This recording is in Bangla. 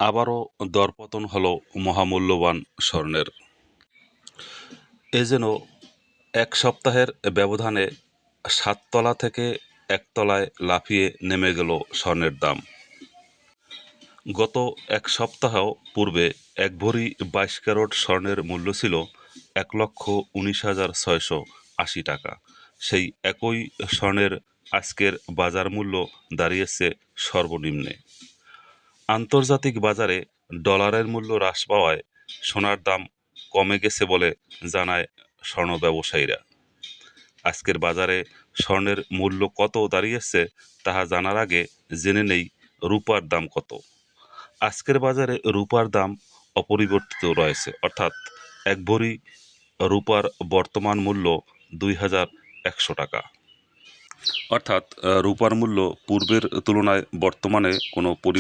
আবারও দরপতন হলো মহামূল্যবান স্বর্ণের। এ যেন এক সপ্তাহের ব্যবধানে 7 তলা থেকে 1 তলায় লাফিয়ে নেমে গেল স্বর্ণের দাম। গত এক সপ্তাহ পূর্বে 1 ভরি 22 ক্যারেট স্বর্ণের মূল্য ছিল 1,19,680 টাকা। সেই একই স্বর্ণের আজকের বাজার মূল্য দাঁড়িয়েছে সর্বনিম্নে। আন্তর্জাতিক বাজারে ডলারের মূল্য হ্রাস পাওয়ায় সোনার দাম কমে গেছে বলে জানায় স্বর্ণ ব্যবসায়ীরা। আজকের বাজারে স্বর্ণের মূল্য কত দাঁড়িয়েছে তাহা জানার আগে জেনে নেই রূপার দাম কত। আজকের বাজারে রূপার দাম অপরিবর্তিত রয়েছে, অর্থাৎ 1 ভরি রূপার বর্তমান মূল্য 2,100 টাকা। অর্থাৎ রূপার মূল্য পূর্বের তুলনায় বর্তমানে কোনো